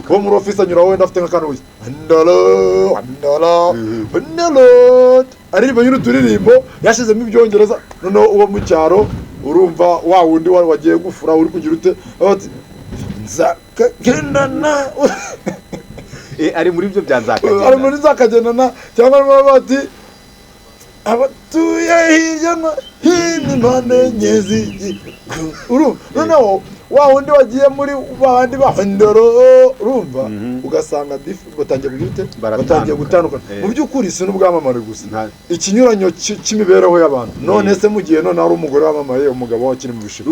wo muri office anyura wenda afite nk'akantu wese ndalo aririmba nyine uturirimbo yashizemo ibyongereza noneho uwo mu cyaro urumva wa wundi wagiye gufura uri kugira ute ati nzakagendana ari muri byo byanzakagendana ari muri nzakagendana cyangwa bati abatuye hirya no hino none nyezi noneho wa wundi wagiye muri bandi bahondoro urumva ugasanga batangiye gutandukana mu by'ukuri si n'ubwamamare gusa ikinyuranyo cy'imibereho y'abantu none se mu gihe none ari umugore wamamaye umugabo wakiri mu bishiro.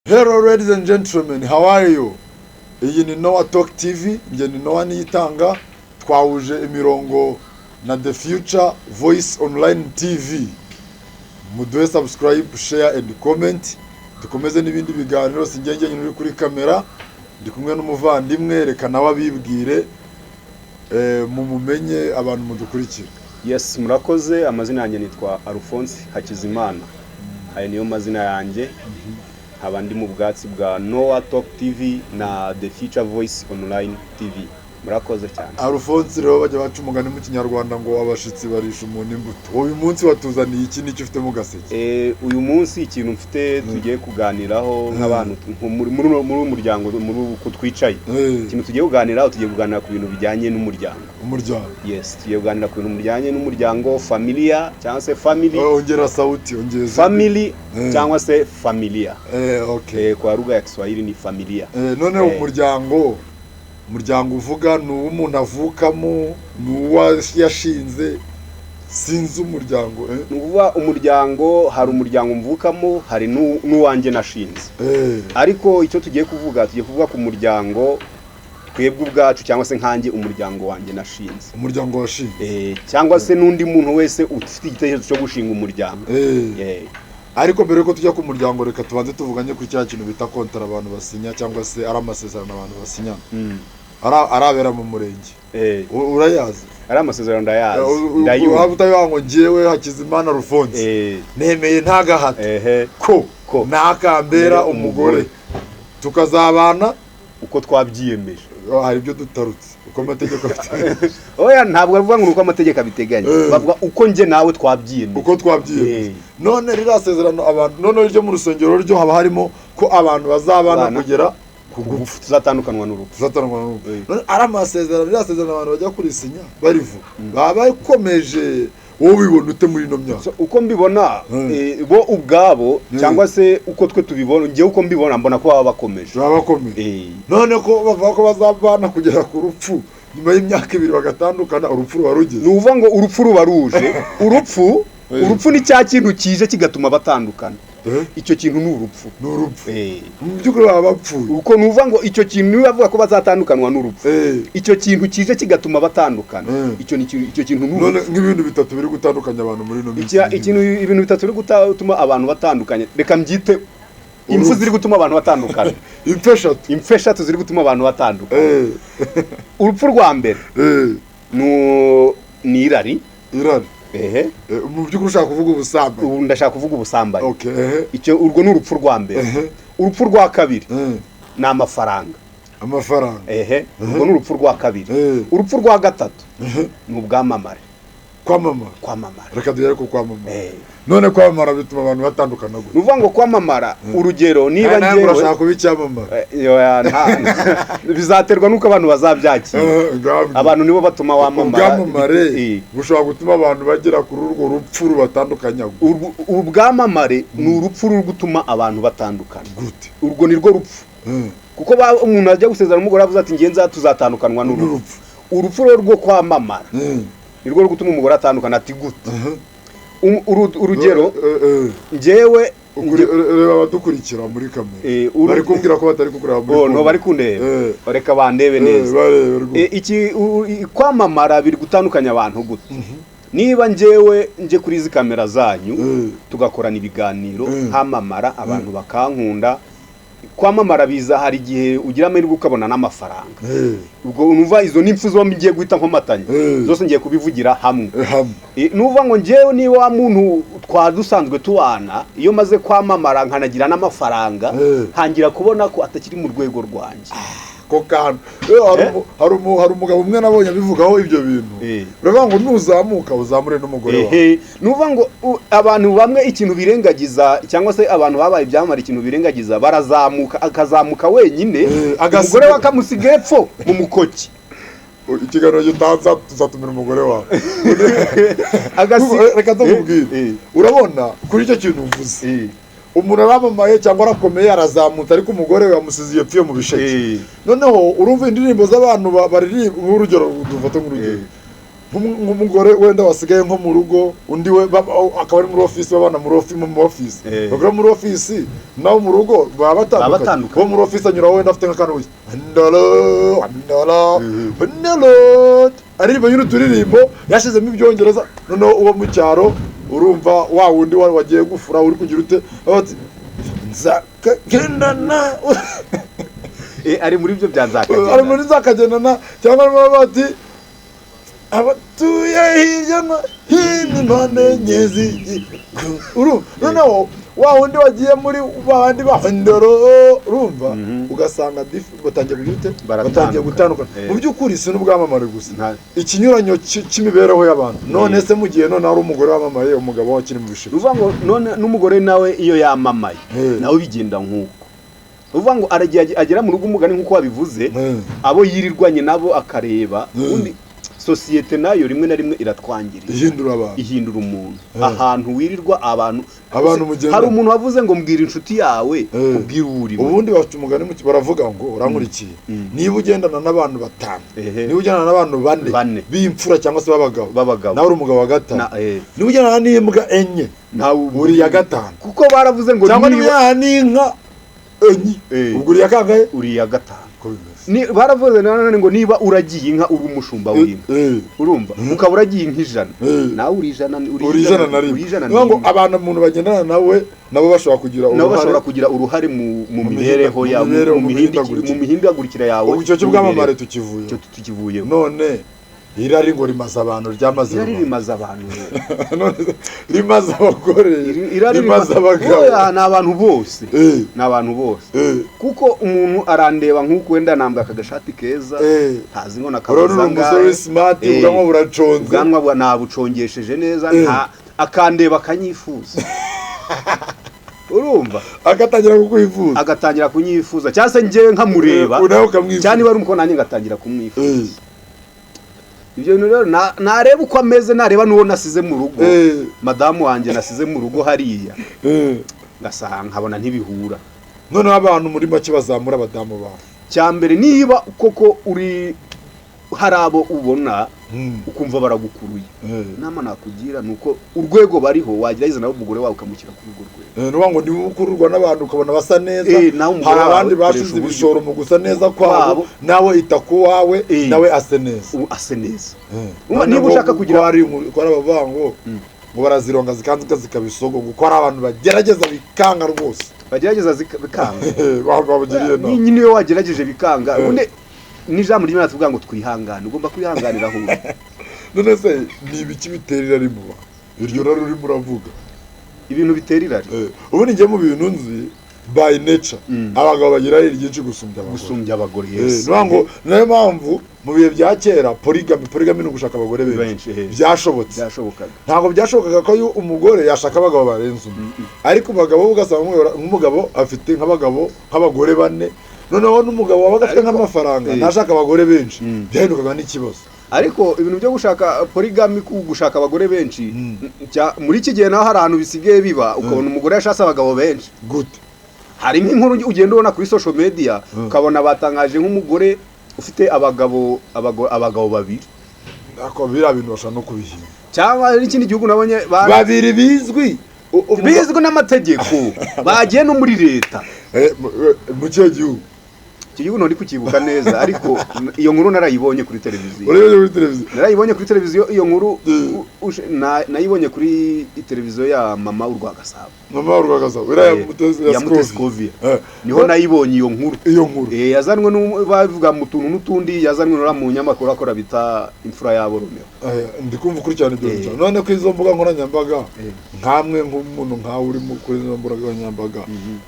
Hello ladies and gentlemen, how are you? Iyi ni Noah Talk TV, nge ni Noah Niyitanga, twahuje imirongo na The Future Voice Online TV. Muduhe subscribe, share and comment. Dukomeze n'ibindi biganiro sinjye nyine kuri kamera. Ndi kumwe n'umuvandimwe reka nawe abibwire mumumenye abantu mudukurikira. Yes, murakoze. Amazina yanjye nitwa Alphonse Hakizimana. Aya niyo mazina yanjye. Abandi mu bwatsi bwa Noah Talk TV na The Future Voice Online TV. Murakoze cyane. Alphonse rero bajya baca umugani mu kinyarwanda ngo abashitsi barisha umuntu imbuto. Uyu munsi watuzaniye iki n'icyo ufite mu gaseke? Uyu munsi ikintu mfite tugiye kuganiraho nk'abantu muri umuryango muri uko twicaye. Ikintu tugiye kuganiraho kuganira ku bintu bijyanye n'umuryango. Umuryango. Yes, tugiye kuganira ku bintu bijyanye n'umuryango, familia cyangwa se family. Ongera sauti, ongeza. Family cyangwa se familia. Okay. Kwa lugha ya Kiswahili ni familia. None umuryango uvuga ni umuntu avukamo yashinze sinzi umuryango nuvuga umuryango hari umuryango mvukamo hari n'uwanjye nashinze ariko icyo tugiye kuvuga ku muryango twebwe ubwacu cyangwa se nkanjye umuryango wanjye nashinze umuryango washinze cyangwa se n'undi muntu wese ufite igitekerezo cyo gushinga umuryango ariko mbere ko tujya ku muryango reka tubanze tuvuganye kuri cya kintu bita kontara abantu basinya cyangwa se ari amasezerano abantu basinya arabera mu murenge urayazi ari amasezerano ndayazi waba utayango ngewe Hakizimana Alphonse nemeye ntagahato ko nakambera umugore tukazabana uko twabyiyemeje hari ibyo dutarutse uko amategeko abiteganya oya ntabwo bavuga ngo uko amategeko abiteganya bavuga uko nje nawe twabyiyemeje uko twabyiyemeje none rirasezerano abantu none ryo mu rusengero ryo haba harimo ko abantu bazabana kugera kugupfu tuzatandukanwa n'urupfu ari amasezerano abantu bajya kurisinya barivuga baba ikomeje wowe ubibona ute muri ino myaka uko mbibona bo ubwabo cyangwa se uko twe tubibona ngiye uko mbibona mbona ko baba bakomeje none ko bavuga ko bazabana kugera ku rupfu nyuma y'imyaka 2 bagatandukana urupfu ruba rugeze nuvuga ngo urupfu ruba ruje urupfu ni cya kintu kije kigatuma batandukana icyo kintu ni urupfu mu by'ukuri baba bapfuye uko nuvuga ngo icyo kintu niba bavuga ko bazatandukanwa n'urupfu icyo kintu kije kigatuma batandukana icyo kintu none nk'ibintu bitatu biri gutandukanya abantu muri no minsi ibintu bitatu biri gutuma abantu batandukanye reka mbyite impfu ziri gutuma abantu batandukana impfu eshatu ziri gutuma abantu batandukana urupfu rwa mbere ni irari mu by'ukuri ushaka kuvuga ubusambanyi ubu ndashaka kuvuga ubusambanyi icyo urwo ni urupfu rwa mbere urupfu rwa kabiri ni amafaranga urwo ni urupfu rwa kabiri urupfu rwa gatatu ni ubwamamare kwamamara reka duhere ku kwamamara none kwamamara bituma abantu batandukana gute nuvuga ngo kwamamara urugero niba ngewe urashaka kuba icyamamara bizaterwa nuko abantu bazabyakira abantu nibo batuma wamamara ubwamamare bushobora gutuma abantu bagera kuri urwo rupfu rubatandukanya ubwamamare ni urupfu ruri gutuma abantu batandukana gute urwo ni rwo rupfu kuko umuntu ajya gusezerana umugore avuze ati ngenza tuzatandukanwa n'urupfu urupfu rwo kwamamara nirwo rwo gutuma umugore atandukana ati gute urugero ngewe abadukurikira muri kamera bari kumbwira ko batari kukureba muri no bari kundeba reka bandebe neza iki kwamamara biri gutandukanya abantu gute niba nje kuri izi kamera zanyu tugakorana ibiganiro hamamara abantu bakankunda kwamamara biza hari igihe ugira amahirwe ukabona n'amafaranga ubwo numva izo n'impfu zombi ngiye guhita nkomatanya zose ngiye kubivugira hamwe nuva ngo ngewe niba wa muntu twadusanzwe tubana iyo maze kwamamara nkanagira n'amafaranga ntangira kubona ko atakiri mu rwego rwanjye ko kantu hari umugabo umwe nabonye abivugaho ibyo bintu uravuga ngo nuzamuka uzamure n'umugore wawe nuva ngo abantu bamwe ikintu birengagiza cyangwa se abantu babaye ibyamara ikintu birengagiza barazamuka akazamuka wenyine umugore we akamusiga epfo mu mukoki ikiganiro gitanza tuzatumira umugore wawe reka tumubwire urabona kuri icyo kintu uvuze umuntu aramamaye cyangwa arakomeye arazamutse ariko umugore we yamusize iyo pfiyo mu bisheke noneho urumva indirimbo z'abantu baririmba urugero dufata nk'urugero nk'umugore wenda wasigaye nko mu rugo undi we akaba ari muri ofisi babana mu ofisi bagura muri ofisi nawe mu rugo baba batandukanye uwo muri ofisi anyura wenda afite nk'akantu wese aririmba nyine uturirimbo yashyizemo ibyongereza noneho uwo mu cyaro urumva wa wundi wagiye gufura uri kugira ute ati nzakagendana ari muri ibyo bya nzakagendana ari muri nzakagendana cyangwa bati abatuye hirya no hino impande nyezi noneho wa wundi wagiye muri bandi bahindoro urumva ugasanga batangiye kugira ute batangiye gutandukana mu by'ukuri si n'ubwamamare gusa ikinyuranyo cy'imibereho y'abantu none se mu gihe none ari umugore wamamaye umugabo wakiri mu bisheke uvuga ngo none n'umugore nawe iyo yamamaye nawe bigenda nk'uko uvuga ngo agera mu rugo umugani nk'uko wabivuze abo yirirwanye nabo akareba undi sosiyete nayo rimwe na rimwe iratwangiriza ihindura umuntu ahantu wirirwa abantu mugenda hari umuntu wavuze ngo mbwira inshuti yawe ubwire urimo ubundi bacu umugani baravuga ngo urankurikiye niba ugendana n'abantu batanu niba ugendana n'abantu bane b'imfura cyangwa se b'abagabo nawe uri umugabo wa gatanu niba ugendana n'imbwa enye uri iya gatanu kuko baravuze ngo cyangwa niba ugendana n'inka enye ubwo uri iya kangahe uri iya gatanu baravuze nanone ngo niba uragiye inka uri umushumba w'inka urumva ukaba uragiye inka ijana nawe uri ijana na rimwe ngo abantu umuntu bagendana nawe nabo bashobora kugira uruhare mu mibereho yawe mu mihindagurikire yawe icyo cy'ubwamamare tukivuyeho none irari ngo rimaze abantu ryamaze abantu rimaze abagore rimaze abagabo ni abantu bose kuko umuntu arandeba nk'uko wenda nambaye akagashati keza ntazi ngo nakabuza umusore smart ubwanwa buraconze ubwanwa nabucongesheje neza akandeba akanyifuza urumva agatangira kunyifuza cyangwa se njyewe nkamureba cyane niba ari umuko nanjye ngatangira kumwifuza ibyo rero nareba uko ameze nareba n'uwo nasize mu rugo madamu wanjye nasize mu rugo hariya ngasanga nkabona ntibihura noneho abantu muri make bazamura abadamu bawe cyambere niba koko uri hari abo ubona ukumva baragukuruye nama nakugira nuko urwego bariho wagerageza nawe umugore wawe ukamukira ku rugo rwe nuba ngo niba ukururwa n'abantu ukabona basa neza hari abandi bashize ibishoro mu gusa neza kwabo nawe ita ku wawe nawe ase neza niba ushaka kugira hari abavuga ngo barazironga zikanzika zikabisogo kuko hari abantu bagerageza bikanga rwose bagerageza bikanga nyine iyo wagerageje bikanga n'ijambo ry'Imana tuvuga ngo twihangane ugomba kwihanganira aho none se ni ibiki bitera irari mu bantu iryo rari urimo uravuga ibintu bitera irari ubundi njye mu bintu nzi by nature abagabo bagira irari ryinshi gusumbya abagore niyo mpamvu mu bihe bya kera polygamy ni ugushaka abagore benshi byashobotse ntabwo byashobokaga ko umugore yashaka abagabo barenze umwe ariko abagabo ugasanga nk'umugabo afite nk'abagore bane noneho n'umugabo wabaga afite nk'amafaranga ntashaka abagore benshi byahindukaga n'ikibazo ariko ibintu byo gushaka polygamy gushaka abagore benshi muri iki gihe naho hari ahantu bisigaye biba ukabona umugore yashatse abagabo benshi gute hari nk'inkuru ugenda ubona kuri social media ukabona batangaje nk'umugore ufite abagabo babiri ako biriya bintu bashaka no kubihinga cyangwa n'ikindi gihugu nabonye babiri bizwi n'amategeko bagiye no muri leta mu kihe gihugu icyo gihugu ndi kukibuka neza ariko iyo nkuru narayibonye kuri televiziyo. Narayibonye kuri televiziyo iyo nkuru nayibonye kuri televiziyo ya mama urwa Gasabo. Mama urwa Gasabo ya Mutescovia. Niho nayibonye iyo nkuru. Yazanwe bavuga mu tuntu n'utundi yazanwe no mu nyamakuru akora bita imfura yabo Romeo. Ndi kumva kuri cyane byo. None ko izo mbuga nkoranyambaga nkamwe nk'umuntu nkawe uri mu kuri izo mbuga nkoranyambaga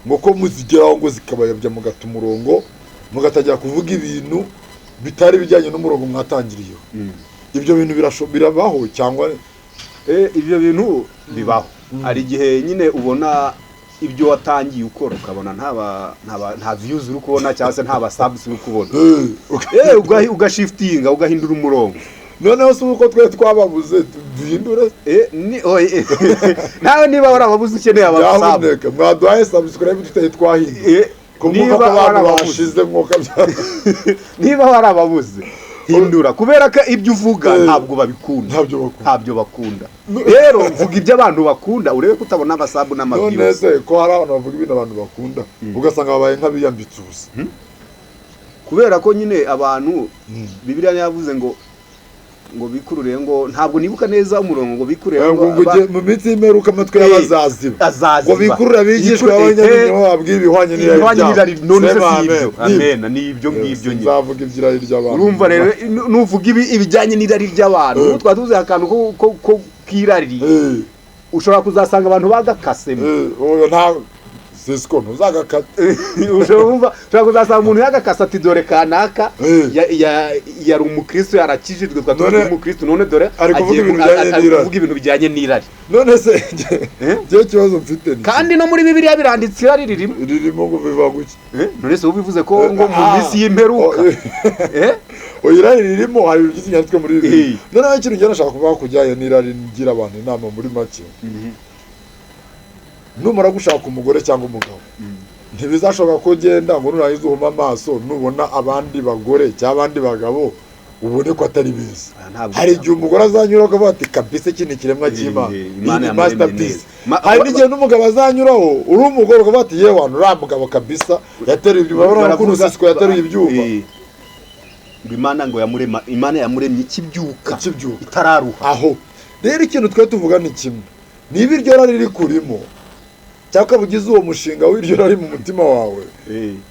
ngo ko muzigeraho ngo zikabayabya mu gatumurongo mugatajya kuvuga ibintu bitari bijyanye n'umurongo mwatangiriye. Ibyo bintu birabaho cyangwa ibyo bintu bibaho. Ari igihe nyine ubona ibyo watangiye ukora ukabona nta views uri kubona cyangwa se nta subs uri kubona. Ugashiftinga ugahindura umurongo. Noneho se uko twe twababuze duhindure nawe niba warababuze ukeneye abasabwe mwaduhaye subscribe tuteye twahinduye niba warabashize mwuka niba warababuze hindura kubera ko ibyo uvuga ntabwo babikunda ntabyo bakunda rero mvuga ibyo abantu bakunda urebe kutabona abasabu n'amabwiriza. None se ko hari abantu bavuga ibintu abantu bakunda ugasanga babaye nk'abiyambitse ubusa kubera ko nyine abantu Bibiliya yavuze ngo bikurure ngo ntabwo nibuka neza umurongo ngo bikurure ngo mu minsi y'imperuka amatwi y'abazaziba ngo bikurura bigishwa abanyabintu babwira ibihwanye n'irari none se sibyo amen nibyo ngibyo nyine zavuga ibyirari ry'abantu. Urumva rero nuvuga ibijyanye n'irari ry'abantu twatuze akantu ko kirari ushobora kuzasanga abantu bagakasemo nta Sisiko ntuzagakata ushobora kuzasanga umuntu yagakasa ati dore kanaka yari umukristo yarakijijwe twatuze umukristo none dore agiye kuvuga ibintu bijyanye n'irari. None se je kibazo mfite ni kandi no muri Bibiliya biranditse irari ririmo ngo biva guki none se ubivuze ko ngo mu minsi y'imperuka irari ririmo hari ibyo cyanditswe muri Bibiliya. None ikintu njye nashaka kuvuga kujyayo n'irari ngira abantu inama muri make numara gushaka umugore cyangwa umugabo ntibizashoboka ko genda ngo nurangiza uhuma amaso nubona abandi bagore cyangwa abandi bagabo ubone ko atari beza. Hari igihe umugore azanyura akavuga ati kabisa ikintu kiremwa cy'Imana masterpiece. Hari n'igihe n'umugabo azanyuraho uri umugore ukavuga ati yewe wantu uriya mugabo kabisa yateruye ibyuma urabona ko Sisiko yateruye ibyuma ngo Imana yamuremye ikibyuka itararuha. Aho rero ikintu twe tuvuga ni kimwe niba iryo rari riri kurimo cyangwa bugize uwo mushinga w'iryo rari mu mutima wawe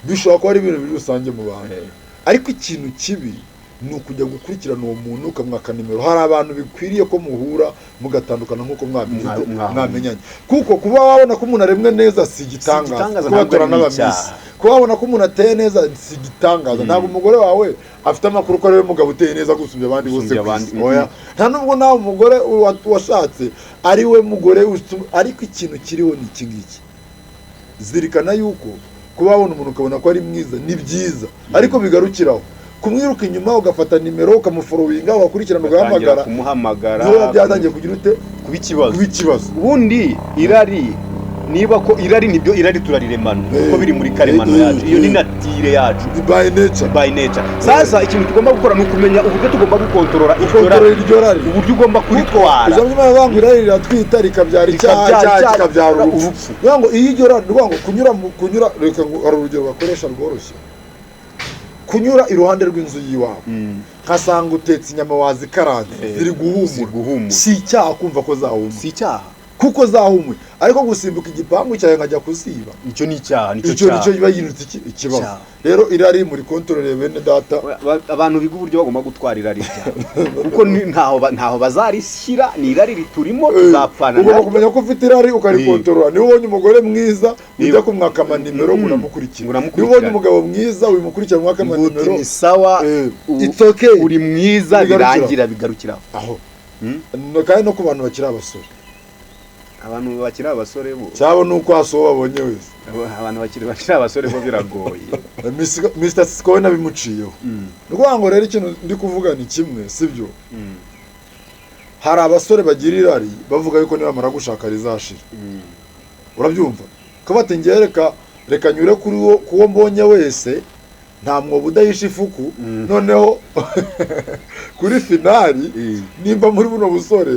bishobora kuba ari ibintu biri rusange mu bantu ariko ikintu kibi ni ukujya gukurikirana uwo muntu ukamwaka nimero. Hari abantu bikwiriye ko muhura mugatandukana nk'uko mwamenyanye kuko kuba wabona ko umuntu aremwe neza si igitangaza kubatora n'abamisi kuba wabona ko umuntu ateye neza si igitangaza. Ntabwo umugore wawe afite amakuru ko ariwe mugabo uteye neza gusubya abandi bose nta nubwo nawe umugore washatse ari we mugore ariko ikintu kiriho ni iki ngiki zirikana yuko kuba wabona umuntu ukabona ko ari mwiza ni byiza ariko bigarukiraho kumwiruka inyuma ugafata nimero ukamuforowinga ugakurikirana ugahamagara kumuhamagara niba byatangiye kugira ute kuba ikibazo. Ubundi irari niba ko irari nibyo irari turariremana kuko biri muri karemano yacu iyo ni natire yacu by nature. Sasa ikintu tugomba gukora ni ukumenya uburyo tugomba gukontorora iryo rari uburyo ugomba kuritwara. Ijambo ry'Imana rivuga ngo irari riratwita rikabyara icyaha kikabyara urupfu. Rivuga ngo iyo iryo rari rivuga ngo kunyura reka hari urugero bakoresha rworoshye kunyura iruhande rw'inzu yiwawe nkasanga utetse inyama wazikaranze ziri guhumura si icyaha kumva ko zahumwe si icyaha kuko zahumwe ariko gusimbuka igipangu cyawe nkajya kuziba icyo ni icyaha nicyo biba yinutse ikibazo. Rero irari muri kontrole bene data abantu biga uburyo bagomba gutwara irari kuko ntaho bazarishyira ni irari riturimo tuzapfana. Ugomba kumenya ko ufite irari ukarikontorora. Niba ubonye umugore mwiza ujya kumwaka amanimero unamukurikira. Niba ubonye umugabo mwiza ubimukurikira umwaka amanimero ni sawa uri mwiza birangira bigarukiraho aho kandi no ku bantu bakiri abasore abantu bakiri abasore bo cyabo nuko aso babonye wese abantu bakiri abasore bo biragoye Mr. Sisiko nabimuciyeho ngo rero ikintu ndi kuvuga ni kimwe sibyo hari abasore bagira irari bavuga yuko niba mara gushaka rizashira urabyumva ko batengeye reka nyure kuri kuwo mbonye wese nta mwobo udahisha ifuku noneho kuri finali nimba muri buno busore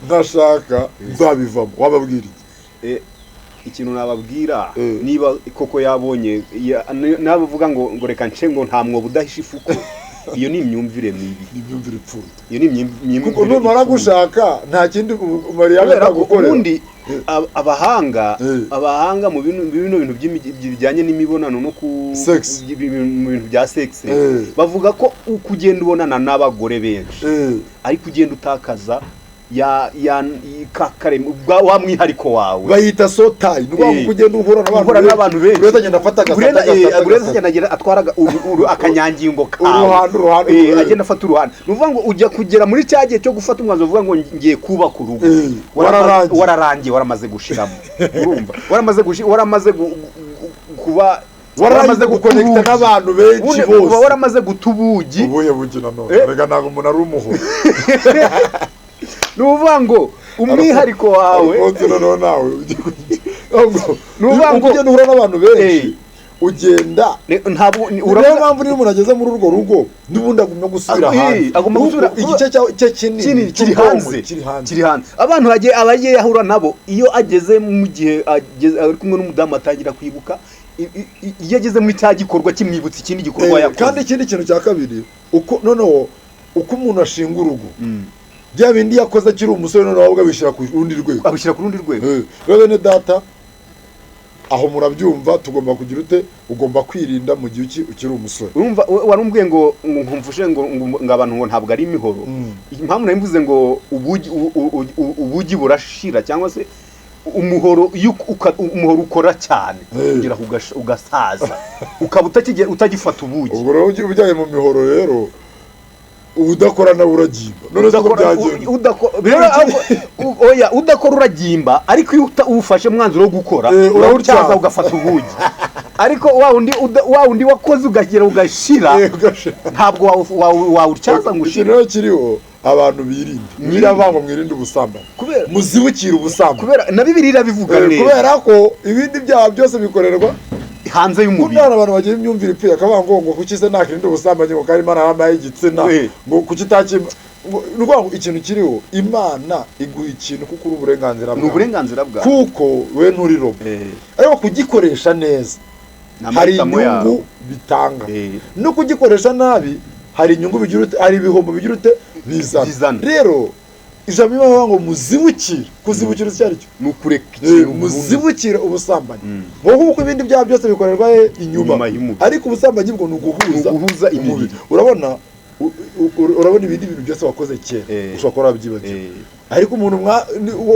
nkashaka nzabivamo wababwira iki ikintu nababwira niba koko yabonye nabavuga ngo reka nce ngo nta mwobo udahisha ifuko iyo ni imyumvire mibi, ni imyumvire ipfuye. iyo ni imyumvire kuko numara gushaka nta kindi Mariya atagukorera. ubundi abahanga mu bintu bijyanye n'imibonano no ku bintu bya sex bavuga ko kugenda ubonana n'abagore benshi ariko ugenda utakaza wa mwihariko wawe bayita so time nuko kugenda uhura n'abantu benshi uretse agenda afata agenda atwaraga akanyangingo kawe agenda afata uruhande nuvuga ngo ujya kugera muri cya gihe cyo gufata umwanzuro uvuga ngo ngiye kubaka urugo wararangiye waramaze gushiramo urumva waramaze kuba waramaze gukonekta n'abantu benshi bose waramaze gutubugi ubuye bugina none rega nago umuntu ari umuhoro nuvuga ngo umwihariko wawe no nawe nuvuga ngo ugenda uhura n'abantu benshi ugenda ntabwo urabona mpamvu niyo umuntu ageze muri urwo rugo n'ubundi agomba gusubira hanze agomba gusubira igice cye kinini kiri hanze abantu abagiye ahura nabo iyo ageze mu gihe ari kumwe n'umudamu atangira kwibuka iyo ageze muri cya gikorwa kimwibutsa ikindi gikorwa yakoze. Kandi ikindi kintu cya kabiri uko noneho uko umuntu ashinga urugo bya bindi yakoze akiri umusore noneho ahubwo abishyira ku rundi rwego rero bene data aho murabyumva tugomba kugira ute ugomba kwirinda mu gihe ukiri umusore. Urumva warumbwiye ngo nkumfushe ngo abantu ngo ntabwo ari imihoro impamvu narimvuze ngo ubugi burashira cyangwa se umuhoro ukora cyane kugira ugasaza ukaba utagifata ubugi. Ubwo rero ujyanye mu mihoro rero udakora na uragimba none udakora uragimba ariko iyo ufashe mwanzuro wo gukora uracyaza ugafata ubugi ariko wa undi wakoze ugagera ugashira ntabwo wawucyaza ngo ushire. Rero kiriho abantu birinda nyirabango mwirinde ubusambanyi muzibukira ubusambanyi kubera na Bibiliya bivuga neza kubera ko ibindi byaha byose bikorerwa hanze y'umubiri. Kuna abantu bagiye imyumvire ipfuye akavuga ngo kukize nakirinde ubusambanyi ngo kari Imana yamaye igitsina ngo kukitakima ngo ikintu kiriho Imana iguha ikintu kuko uri uburenganzira bwawe n'uburenganzira bwawe kuko we nturi robo ariko kugikoresha neza hari inyungu bitanga no kugikoresha nabi hari inyungu bigira ute hari ibihombo bigira ute bizana. Rero ijambo bavuga ngo muzibukire kuzibukira cyari cyo nukureka ikintu muzibukire ubusambanyi ngo ibindi byaha byose bikorerwa inyuma ariko ubusambanyi bwo nuguhuza imibiri. Urabona ibindi bintu byose wakoze kera ushobora kubyibagira ariko umuntu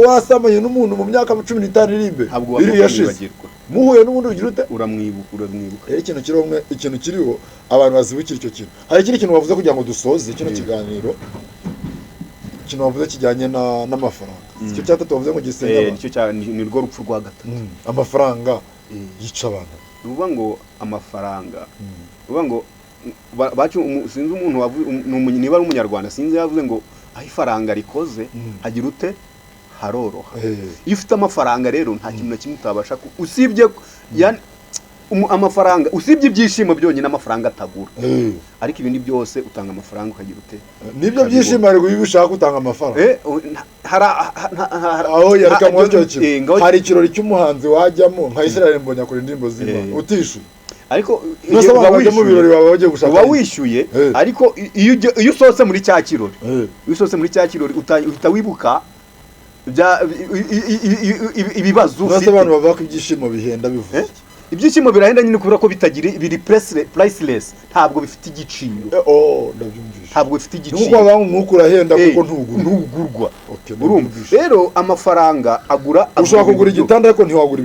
wasambanye n'umuntu mu myaka 15 iri imbere iri yashize muhuye n'umuntu ugira ute uramwibuka ikintu kiriho abantu bazibukira icyo kintu. Hari ikindi kintu bavuze kugira ngo dusoze kino kiganiro ikintu bavuze kijyanye n'amafaranga icyo cyatatu bavuze ngo gisenya ni rwo rupfu rwa gatatu amafaranga yica abantu. Uvuga ngo amafaranga uvuga ngo sinzi umuntu niba ari umunyarwanda sinzi yavuze ngo aho ifaranga rikoze hagira ute haroroha. Iyo ufite amafaranga rero nta kintu na kimwe utabasha usibye amafaranga usibye ibyishimo byonyine amafaranga atagura ariko ibindi byose utanga amafaranga ukagira ute nibyo byishimo ariko iyo ushaka utanga amafaranga hari ikirori cy'umuhanzi wajyamo nka Israel Mbonyi akora indirimbo z'Imana utishyuye ariko uba wishyuye ariko iyo usohotse muri cya kirori uhita wibuka ibibazo ufite. Abantu bavuga ko ibyishimo bihenda bivuze ibyishimo birahenda nyine kubera ko bitagira biri priceless ntabwo bifite igiciro ndabyumvisha ntabwo bifite igiciro nuko abantu mwuko urahenda kuko ntugurwa urumva. Rero amafaranga agura ushaka kugura igitanda ariko ntiwagura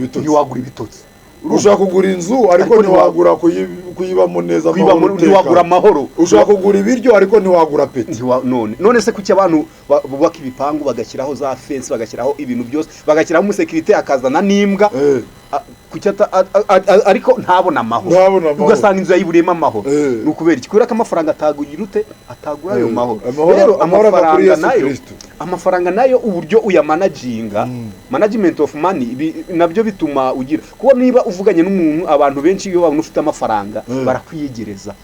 ibitotsi ushaka kugura inzu ariko ntiwagura kuyibamo neza ntiwagura amahoro ushaka kugura ibiryo ariko ntiwagura peti none se kuki abantu bubaka ibipangu bagashyiraho za fence bagashyiraho ibintu byose bagashyiraho umusekirite akazana n'imbwa ariko ntabona amahoro ugasanga inzu yayiburiyemo amahoro ni ukubera iki kubera ko amafaranga atagura ayo mahoro. Rero amafaranga nayo uburyo uyamanaginga management of money nabyo bituma ugira kuko niba uvuganye n'umuntu abantu benshi iyo babona ufite amafaranga barakwiyegereza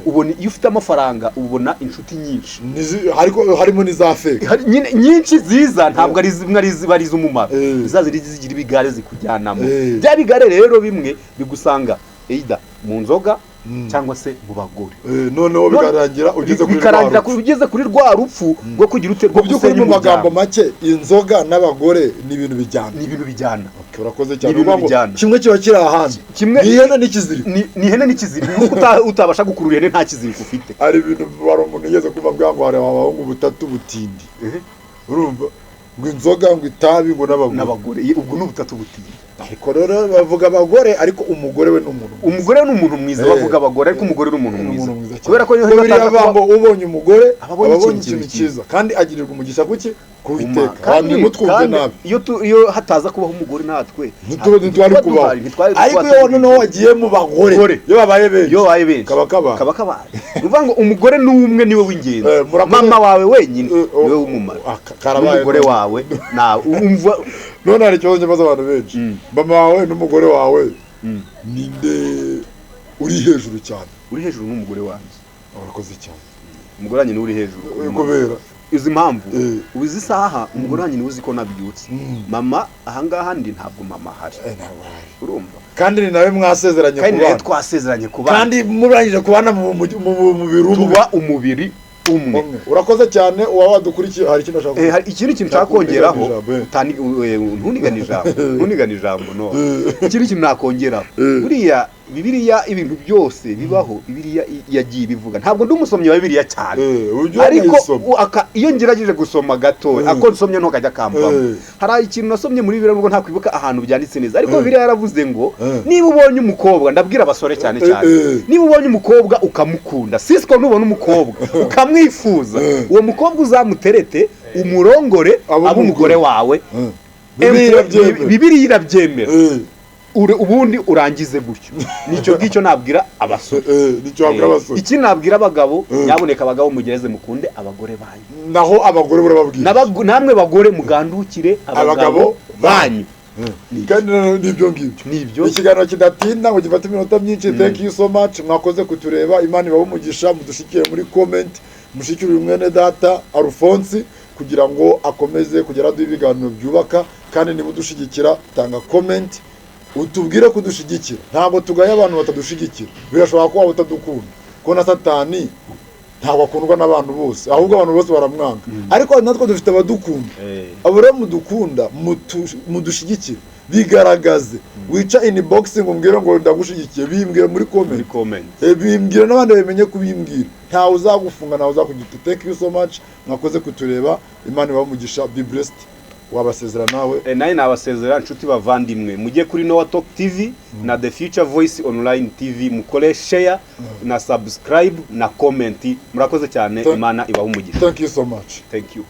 ubona iyo ufite amafaranga ubona inshuti nyinshi harimo n'iza fake nyinshi ziza ntabwo ari zimwe ari ziba ari z'umumaro zazindi zigira ibigare zikujyanamo bya bigare rero bimwe bigusanga either mu nzoga cyangwa se mu bagore noneho bikarangira ugeze kuri rwa rupfu rwo kugira uterwa gusenya mu magambo make inzoga n'abagore ni ibintu bijyana urakoze cyane kimwe kiba kiri ahandi ihene n'ikiziriko utabasha gukurura ihene nta kiziriko ufite hari ibintu wari umuntu ugeze kuva bwangu hari abahungu butatu butindi urumva ngo inzoga ngo itabi ngo n'abagore ubwo ni ubutatu butindi ariko rero bavuga abagore ariko umugore we ni umuntu mwiza bavuga abagore ariko umugore ni umuntu mwiza kubera ko biriya ubonye umugore ababonye ikintu cyiza kandi agirirwa umugisha kuki kubiteka kandi mutwumve nabi iyo hataza kubaho umugore natwe ntitwari kubaho ariko iyo noneho wagiye mu bagore iyo babaye benshi kaba kabaye uvuga ngo umugore ni umwe niwe w'ingenzi mama wawe wenyine niwe w'umumaro n'umugore wawe nawe umva none hari ikibazo cy'amaze abantu benshi mama wawe n'umugore wawe ninde uri hejuru cyane uri hejuru n'umugore wanjye urakoze cyane umugore wanjye niwe uri hejuru kubera izi mpamvu uzi isaha umugore wanjye niwe uzi ko nabyutse mama ahangaha ndi ntabwo mama ahari urumva kandi ni nawe mwasezeranye kubana kandi twasezeranye kubana kandi murangije kubana mu mubiri umwe tuba umubiri umwe urakoze cyane uwa wadukurikiye hari ikintu ashaka hari ikintu nshaka kongeraho ntunigane ijambo no ikindi kintu nakongeraho buriya Bibiliya ibintu byose bibaho Bibiliya yagiye bivuga ntabwo ndi umusomyi wa Bibiliya cyane ariko iyo ngerageje gusoma gato ako nsomye nto kajya kampamo hari ikintu nasomye muri Bibiliya nubwo ntakwibuka ahantu byanditse neza ariko Bibiliya yaravuze ngo niba ubonye umukobwa ndabwira abasore cyane niba ubonye umukobwa ukamukunda sisiko nubona umukobwa ukamwifuza uwo mukobwa uzamuterete umurongore abo umugore wawe Bibiliya irabyemera ubundi urangize gutyo nicyo ngicyo nabwira abasore iki nabwira abagabo nyaboneka abagabo mugereze mukunde abagore banyu naho abagore burababwira namwe bagore mugandukire abagabo banyu kandi nibyo ngibyo ikiganiro kidatinda ngo gifate iminota myinshi thank you so much mwakoze kutureba Imana ibahe umugisha mudushikire muri comment mushikire mwene data Alphonse kugira ngo akomeze kugera duha ibiganiro byubaka kandi niba udushigikira tanga comment utubwire kudushigikira ntabwo tugaye abantu batadushigikira birashobora ko waba utadukunda ko na Satani ntabwo akundwa n'abantu bose ahubwo abantu bose baramwanga ariko natwe dufite abadukunda abo rero mudukunda mudushigikire bigaragaze wica inbox ngo mbwire ngo ndagushigikiye bimbwire muri comment bimbwire n'abandi bamenye kubimbwira ntawe uzagufunga ntawe uzakugita thank you so much mwakoze kutureba Imana ibahe umugisha be blessed wabasezera nawe naye nabasezera inshuti bavandimwe mujye kuri Noah Talk TV na The Future Voice Online TV mukore share na subscribe na comment murakoze cyane Imana ibahe umugisha thank you so much thank you